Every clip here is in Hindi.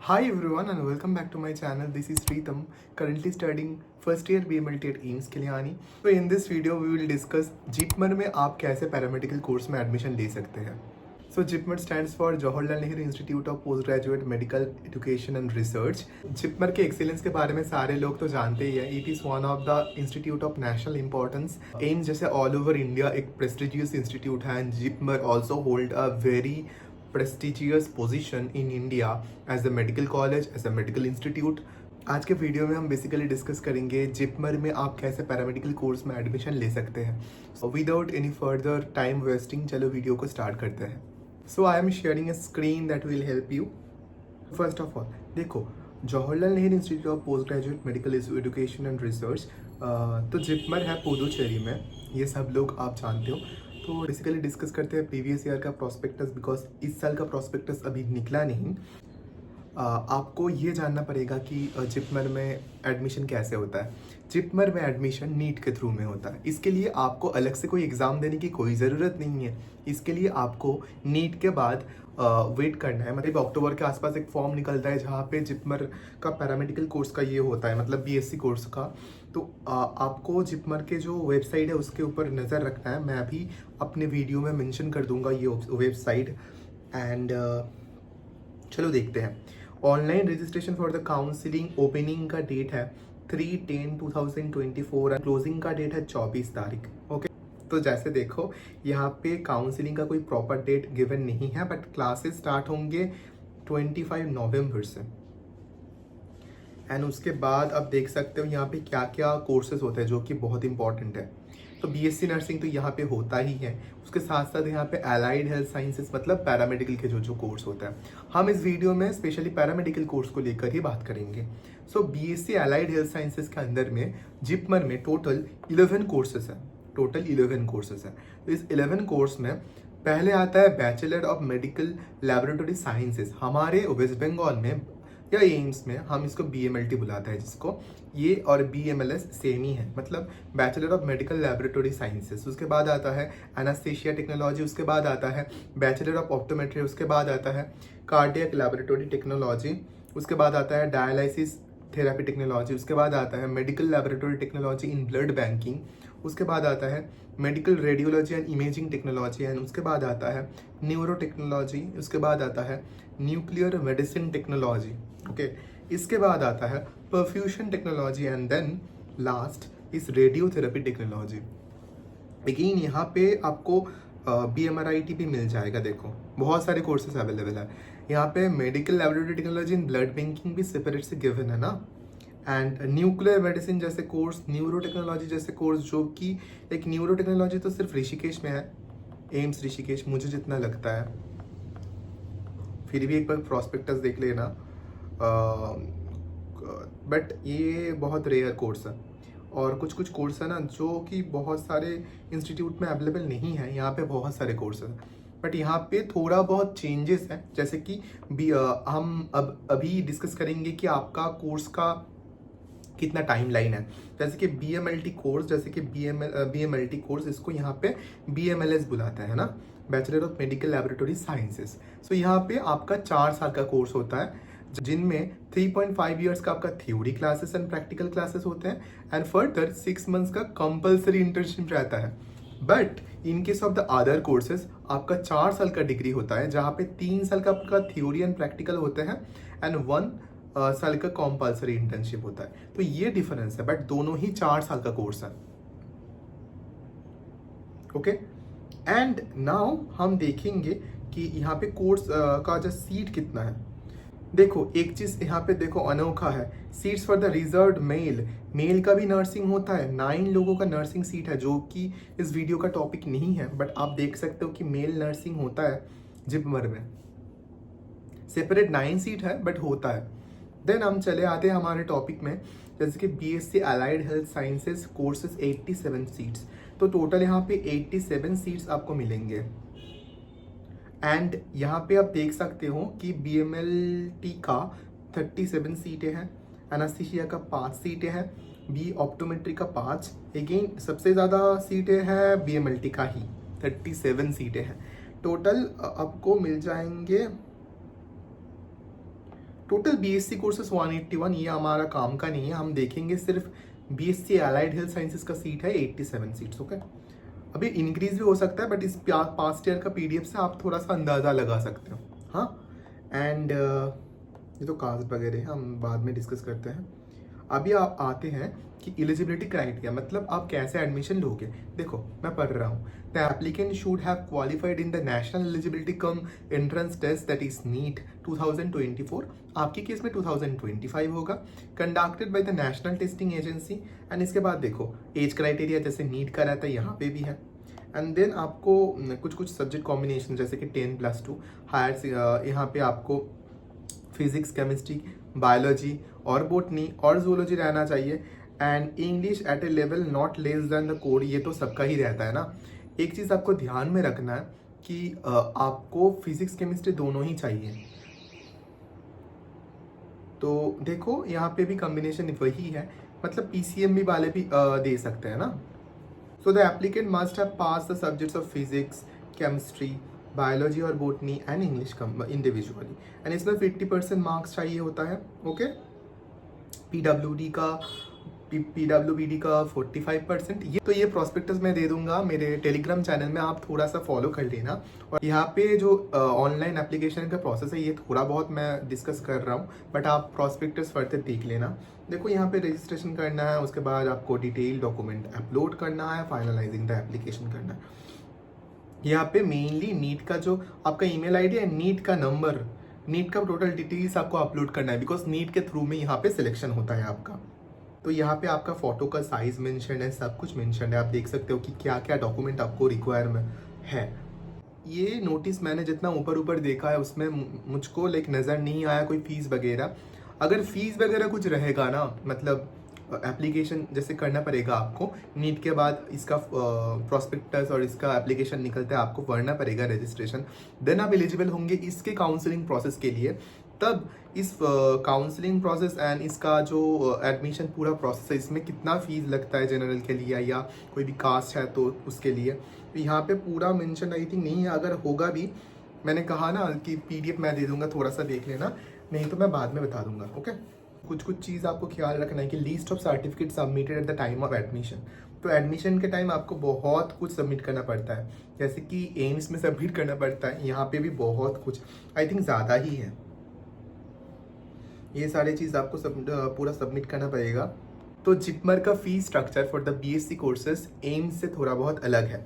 Hi everyone and welcome back to my channel. This is Preetham, currently studying first year BMLT at AIMS Kalyani. So in this video we will discuss JIPMER में आप कैसे पैरामेडिकल कोर्स में एडमिशन ले सकते हैं. So JIPMER stands for Jawaharlal Nehru institute of post graduate medical education and research. JIPMER के एक्सीलेंस के बारे में सारे लोग तो जानते ही हैं. It is one of the institute of national importance. AIIMS जैसे ऑल ओवर इंडिया एक प्रेस्टिजियस इंस्टीट्यूट है and JIPMER also hold a very prestigious position in India as a medical college, as a medical institute. आज के वीडियो में हम बेसिकली डिस्कस करेंगे जिपमर में आप कैसे पैरामेडिकल कोर्स में एडमिशन ले सकते हैं. So without any further time wasting चलो वीडियो को स्टार्ट करते हैं. So I am sharing a screen that will help you. First of all देखो, Jawaharlal Nehru institute of post graduate medical education and research, तो जिपमर है पुदुचेरी में. ये सब लोग आप जानते हो. तो बेसिकली डिस्कस करते हैं प्रीवियस ईयर का प्रोस्पेक्टस, बिकॉज इस साल का प्रोस्पेक्टस अभी निकला नहीं. आपको ये जानना पड़ेगा कि जिपमर में एडमिशन कैसे होता है. जिपमर में एडमिशन नीट के थ्रू में होता है. इसके लिए आपको अलग से कोई एग्ज़ाम देने की कोई ज़रूरत नहीं है. इसके लिए आपको नीट के बाद वेट करना है. मतलब अक्टूबर के आसपास एक फॉर्म निकलता है जहाँ पे जिपमर का पैरामेडिकल कोर्स का ये होता है, मतलब बीएससी कोर्स का. तो आपको जिपमर के जो वेबसाइट है उसके ऊपर नज़र रखना है. मैं अभी अपने वीडियो में मेंशन कर दूंगा ये वेबसाइट. एंड चलो देखते हैं. Online registration for the counselling opening का डेट है 3/10/2024 एंड क्लोजिंग का डेट है 24 तारीख. ओके, तो जैसे देखो यहाँ पे काउंसलिंग का कोई प्रॉपर डेट गिवन नहीं है, बट क्लासेस स्टार्ट होंगे 25 नवंबर से. एंड उसके बाद आप देख सकते हो यहाँ पे क्या क्या कोर्सेज होते हैं जो कि बहुत इंपॉर्टेंट है. तो बीएससी नर्सिंग तो यहाँ पे होता ही है. उसके साथ साथ यहाँ पे एलाइड हेल्थ साइंसेस मतलब पैरामेडिकल के जो कोर्स होता है, हम इस वीडियो में स्पेशली पैरामेडिकल कोर्स को लेकर ही बात करेंगे. सो बीएससी एलाइड हेल्थ साइंसेस के अंदर में जिपमर में टोटल 11 कोर्सेज है. तो इस 11 कोर्स में पहले आता है bachelor of medical laboratory sciences. हमारे वेस्ट बंगाल में या एम्स में हम इसको बीएमएलटी बुलाते हैं, जिसको ये और बीएमएलएस सेम ही है, मतलब bachelor of medical laboratory sciences. उसके बाद आता है एनास्थेशिया टेक्नोलॉजी. उसके बाद आता है बैचलर ऑफ ऑप्टोमेट्री. उसके बाद आता है कार्डियक लैबोरेटरी टेक्नोलॉजी. उसके बाद आता है डायलिसिस थेरेपी टेक्नोलॉजी. उसके बाद आता है medical laboratory technology in blood banking. उसके बाद आता है medical radiology and imaging technology. And उसके बाद आता है न्यूरो टेक्नोलॉजी. उसके बाद आता है न्यूक्लियर मेडिसिन टेक्नोलॉजी. ओके, इसके बाद आता है परफ्यूशन टेक्नोलॉजी एंड देन लास्ट इस रेडियोथेरेपी टेक्नोलॉजी. लेकिन यहाँ पे आपको BMRIT भी मिल जाएगा. देखो बहुत सारे कोर्सेज अवेलेबल है यहाँ पे. Medical laboratory technology in blood banking भी सेपरेट से गिवन है ना. एंड न्यूक्लियर मेडिसिन जैसे कोर्स, न्यूरो टेक्नोलॉजी जैसे कोर्स, जो कि एक न्यूरो टेक्नोलॉजी तो सिर्फ ऋषिकेश में है, एम्स ऋषिकेश मुझे जितना लगता है. फिर भी एक बार प्रॉस्पेक्टस देख लेना. बट ये बहुत रेयर कोर्स है. और कुछ कोर्स है ना जो कि बहुत सारे इंस्टीट्यूट में अवेलेबल नहीं है. यहाँ पे बहुत सारे कोर्स हैं, बट यहाँ पे थोड़ा बहुत चेंजेस है. जैसे कि हम अभी डिस्कस करेंगे कि आपका कोर्स का कितना टाइम लाइन है. जैसे कि बीएमएलटी कोर्स, जैसे कि बीएमएलटी कोर्स इसको यहाँ पे बीएमएलएस बुलाते हैं ना, bachelor of medical laboratory sciences. So यहाँ पे आपका 4 साल का कोर्स होता है, जिनमें 3.5 ईयर्स का आपका theory classes and practical classes होते हैं. एंड फर्दर 6 मंथ्स का कंपल्सरी इंटर्नशिप रहता है. But in case of the other courses आपका 4 साल का डिग्री होता है, जहाँ पे 3 साल का आपका थ्योरी एंड प्रैक्टिकल होते हैं एंड 1 साल का कंपल्सरी इंटर्नशिप होता है. तो ये डिफरेंस है, बट दोनों ही 4 साल का कोर्स है. ओके, एंड नाउ हम देखेंगे कि यहाँ पे कोर्स का जो सीट कितना है. देखो एक चीज यहाँ पे देखो अनोखा है, seats for the reserved male का भी नर्सिंग होता है. 9 लोगों का नर्सिंग सीट है, जो कि इस वीडियो का टॉपिक नहीं है, बट आप देख सकते हो कि मेल नर्सिंग होता है जिपमर में. सेपरेट 9 सीट है बट होता है. देन हम चले आते हैं हमारे टॉपिक में, जैसे कि BSc allied health sciences courses 87 seats. तो टोटल यहाँ पे 87 सीट्स आपको मिलेंगे. एंड यहाँ पे आप देख सकते हो कि बीएमएलटी का 37 सीटें हैं, एनास्थीसिया का 5 सीटें हैं, बी ऑप्टोमेट्री का 5. अगेन सबसे ज़्यादा सीटें हैं बीएमएलटी का ही, 37 सीटें हैं. टोटल आपको मिल जाएंगे टोटल बीएससी कोर्सेज 181, ये हमारा काम का नहीं है, हम देखेंगे सिर्फ बीएससी अलाइड हेल्थ साइंसेज का सीट है 87 सीट्स। ओके, अभी इंक्रीज भी हो सकता है, बट इस पास्ट ईयर का पीडीएफ से आप थोड़ा सा अंदाज़ा लगा सकते हो। हाँ, एंड ये तो कागज वगैरह हम बाद में डिस्कस करते हैं। अभी आप आते हैं कि एलिजिबिलिटी क्राइटेरिया, मतलब आप कैसे एडमिशन लोगे। देखो मैं पढ़ रहा हूँ, the applicant should have qualified in the national eligibility cum entrance test that is NEET 2024। आपके केस में 2025 होगा, conducted by the national testing agency. And इसके बाद देखो एज क्राइटेरिया जैसे नीट का रहता है यहाँ पे भी है। एंड देन आपको कुछ कुछ सब्जेक्ट कॉम्बिनेशन जैसे कि 10+2 हायर, यहाँ पे आपको फिजिक्स, केमिस्ट्री, बायोलॉजी और बोटनी और जूलॉजी रहना चाहिए। And English at A level not less than the code, ये तो सबका ही रहता है ना। एक चीज़ आपको ध्यान में रखना है कि आपको फिजिक्स केमिस्ट्री दोनों ही चाहिए। तो देखो यहाँ पे भी कॉम्बिनेशन वही है, मतलब पीसीएम भी वाले भी दे सकते हैं ना। So the applicant must have pass the subjects of physics, chemistry, biology और botany and English individually. And इसमें 50% मार्क्स चाहिए होता है। ओके, पीडब्ल्यूबीडी का 45%। ये प्रॉस्पेक्टस मैं दे दूंगा मेरे टेलीग्राम चैनल में, आप थोड़ा सा फॉलो कर लेना। और यहाँ पे जो ऑनलाइन एप्लीकेशन का प्रोसेस है ये थोड़ा बहुत मैं डिस्कस कर रहा हूँ, बट आप प्रॉस्पेक्टस फर्दर देख लेना। देखो यहाँ पे रजिस्ट्रेशन करना है, उसके बाद आपको डिटेल डॉक्यूमेंट अपलोड करना है, फाइनलाइजिंग द एप्लीकेशन करना है। यहाँ पे मेनली नीट का जो आपका ईमेल आईडी है, नीट का नंबर, नीट का टोटल डिटेल्स आपको अपलोड करना है, बिकॉज नीट के थ्रू में यहाँ पे सिलेक्शन होता है आपका। तो यहाँ पे आपका फोटो का साइज मेंशन है, सब कुछ मेंशन है, आप देख सकते हो कि क्या क्या डॉक्यूमेंट आपको रिक्वायरमेंट है। ये नोटिस मैंने जितना ऊपर ऊपर देखा है उसमें मुझको लाइक नज़र नहीं आया कोई फीस वगैरह। अगर फीस वगैरह कुछ रहेगा ना, मतलब एप्लीकेशन जैसे करना पड़ेगा आपको, नीट के बाद इसका प्रॉस्पेक्टस और इसका एप्लीकेशन निकलता है, आपको भरना पड़ेगा रजिस्ट्रेशन, देन आप एलिजिबल होंगे इसके काउंसलिंग प्रोसेस के लिए। तब इस काउंसलिंग प्रोसेस एंड इसका जो एडमिशन पूरा प्रोसेस है, इसमें कितना फीस लगता है जनरल के लिए या कोई भी कास्ट है तो उसके लिए, तो यहाँ पे पूरा मेंशन आई थिंक नहीं है। अगर होगा भी, मैंने कहा ना कि पीडीएफ मैं दे दूंगा, थोड़ा सा देख लेना, नहीं तो मैं बाद में बता दूंगा। ओके, कुछ चीज़ आपको ख्याल रखना है कि list of certificate submitted at the time of admission. तो एडमिशन के टाइम आपको बहुत कुछ सबमिट करना पड़ता है, जैसे कि एम्स में सबमिट करना पड़ता है, यहाँ पे भी बहुत कुछ, आई थिंक ज़्यादा ही है। ये सारी चीज़ आपको पूरा सबमिट करना पड़ेगा। तो जिपमर का fee structure for the BSc courses AIIMS से थोड़ा बहुत अलग है।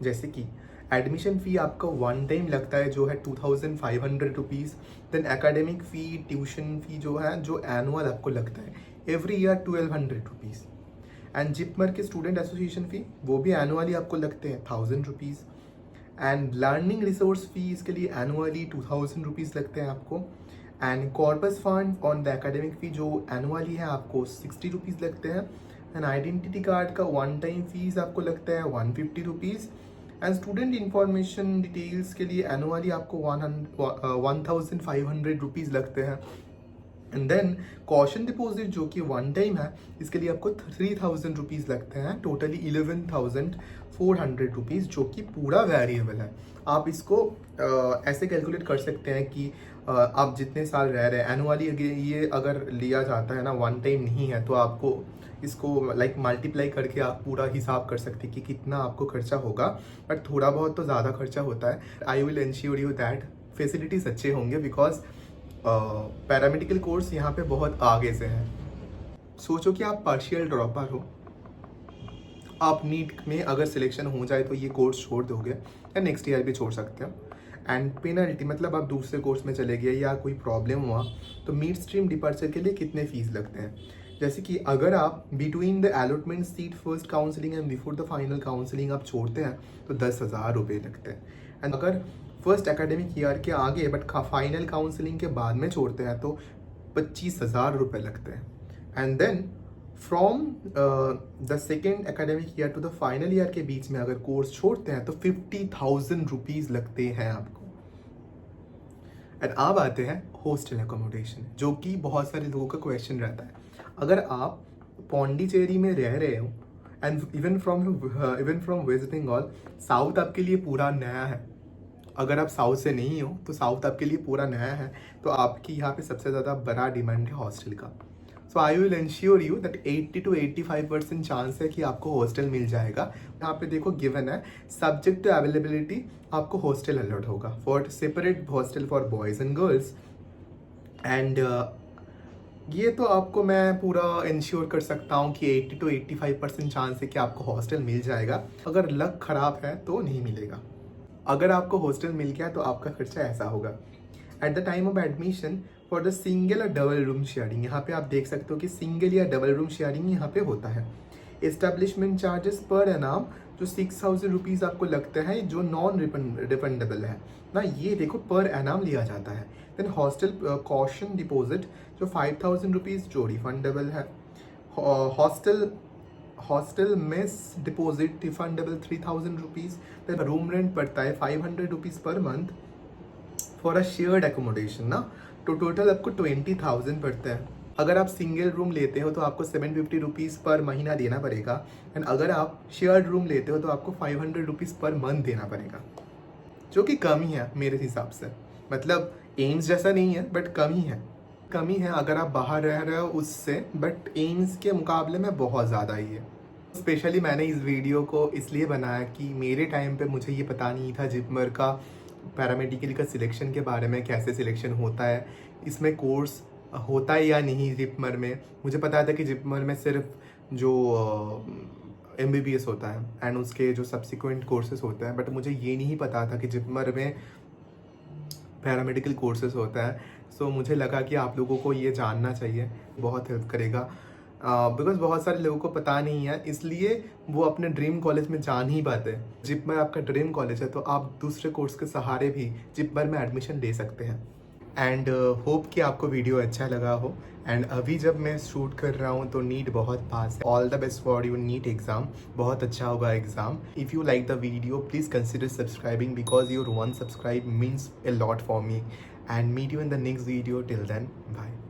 जैसे कि एडमिशन फ़ी आपका वन टाइम लगता है जो है 2500 रुपीज़। देन एकेडमिक फ़ी, ट्यूशन फ़ी जो है, जो एनुअल आपको लगता है every year 1200 rupees. And JIPMER के स्टूडेंट एसोसिएशन फ़ी वो भी एनुअली आपको लगते हैं 1000 rupees. And learning resource fee इसके लिए एनुअली 2000 रुपीज़ लगते हैं आपको। And corpus fund on the academic fee जो एनुअली है आपको 60 रुपीज़ लगते हैं। एंड आइडेंटिटी कार्ड का वन टाइम फीस आपको लगता है 150 rupees. And student information details के लिए एनुअली आपको 1500 रुपीज़ लगते हैं। एंड देन कॉशन डिपॉजिट जो कि वन टाइम है, इसके लिए आपको 3000 रुपीज़ लगते हैं, टोटली 11,400 रुपीज़, जो कि पूरा वेरिएबल है। आप इसको ऐसे कैलकुलेट कर सकते हैं कि आप जितने साल रह रहे हैं एनुअली, ये अगर लिया जाता है ना, वन टाइम नहीं है, तो आपको इसको लाइक मल्टीप्लाई करके आप पूरा हिसाब कर सकते हैं कि कितना आपको खर्चा होगा। बट थोड़ा बहुत तो ज़्यादा खर्चा होता है। I will ensure you that facilities अच्छे होंगे, बिकॉज पैरामेडिकल कोर्स यहाँ पे बहुत आगे से है। सोचो कि आप पार्शियल ड्रॉपर हो, आप नीट में अगर सिलेक्शन हो जाए तो ये कोर्स छोड़ दोगे या नेक्स्ट ईयर भी छोड़ सकते हो। एंड पेनल्टी मतलब आप दूसरे कोर्स में चले गए या कोई प्रॉब्लम हुआ तो मिड स्ट्रीम डिपार्चर के लिए कितने फीस लगते हैं। जैसे कि अगर आप between the allotment seat first counselling and before the final counselling आप छोड़ते हैं तो 10,000 रुपये लगते हैं। एंड अगर फर्स्ट एकेडमिक ईयर के आगे बट फाइनल काउंसलिंग के बाद में छोड़ते हैं तो 25,000 रुपये लगते हैं। And then from the second academic year to the final year के बीच में अगर कोर्स छोड़ते हैं तो 50,000 रुपीज़ लगते हैं आपको। एंड अब आते हैं हॉस्टल एकोमोडेशन, जो कि बहुत सारे लोगों का क्वेश्चन रहता है। अगर आप पौंडीचेरी में रह रहे हो and even from West Bengal, South आपके लिए पूरा नया है, अगर आप साउथ से नहीं हो तो साउथ आपके लिए पूरा नया है, तो आपकी यहाँ पे सबसे ज़्यादा बड़ा डिमांड है हॉस्टल का। So I will ensure you that 80 to 85% chance है कि आपको हॉस्टल मिल जाएगा। यहाँ पे देखो गिवन है, सब्जेक्ट टू अवेलेबिलिटी आपको हॉस्टल अलॉट होगा for separate hostel for boys and girls. And ये तो आपको मैं पूरा इंश्योर कर सकता हूँ कि 80 to 85% चांस है कि आपको हॉस्टल मिल जाएगा। अगर लक ख़राब है तो नहीं मिलेगा। अगर आपको हॉस्टल मिल गया तो आपका खर्चा ऐसा होगा। At the time of admission for the single और डबल रूम शेयरिंग, यहाँ पे आप देख सकते हो कि सिंगल या डबल रूम शेयरिंग यहाँ पे होता है। एस्टेब्लिशमेंट चार्जेस पर एनाम जो 6,000 रुपीज़ आपको लगता है, जो नॉन रिफंडेबल है ना, ये देखो पर एनाम लिया जाता है। देन हॉस्टल कॉशन डिपॉजिट जो 5,000 रुपीज़ जो रिफंडेबल है। Hostel mess deposit refundable 3,000 rupees. Then room rent पड़ता है 500 rupees per month for a shared accommodation ना, तो टोटल आपको 20,000 पड़ता है। अगर आप सिंगल रूम लेते हो तो आपको 750 रुपीज़ पर महीना देना पड़ेगा। एंड अगर आप शेयर्ड रूम लेते हो तो आपको 500 रुपीज़ पर मंथ देना पड़ेगा, जो कि कम ही है मेरे हिसाब से। मतलब एम्स जैसा नहीं है बट कम ही है अगर आप बाहर रह रहे हो उससे, बट एम्स के मुकाबले में बहुत ज़्यादा ही है। स्पेशली मैंने इस वीडियो को इसलिए बनाया कि मेरे टाइम पे मुझे ये पता नहीं था जिपमर का पैरामेडिकल का सिलेक्शन के बारे में, कैसे सिलेक्शन होता है, इसमें कोर्स होता है या नहीं जिपमर में। मुझे पता था कि जिपमर में सिर्फ जो MBBS होता है एंड उसके जो सब्सिक्वेंट कोर्सेज होता है, बट मुझे ये नहीं पता था कि जिपमर में पैरामेडिकल कोर्सेज होता है। सो मुझे लगा कि आप लोगों को ये जानना चाहिए, बहुत हेल्प करेगा। बिकॉज बहुत सारे लोगों को पता नहीं है, इसलिए वो अपने ड्रीम कॉलेज में जा नहीं पाते। जिपमर आपका ड्रीम कॉलेज है तो आप दूसरे कोर्स के सहारे भी जिपमर में एडमिशन ले सकते हैं। एंड होप कि आपको वीडियो अच्छा लगा हो। एंड अभी जब मैं शूट कर रहा हूँ तो नीट बहुत पास है। All the best for your NEET exam, बहुत अच्छा होगा exam. If you like the video please consider subscribing because your 1 subscribe means a lot for me, and meet you in the next video. Till then, bye.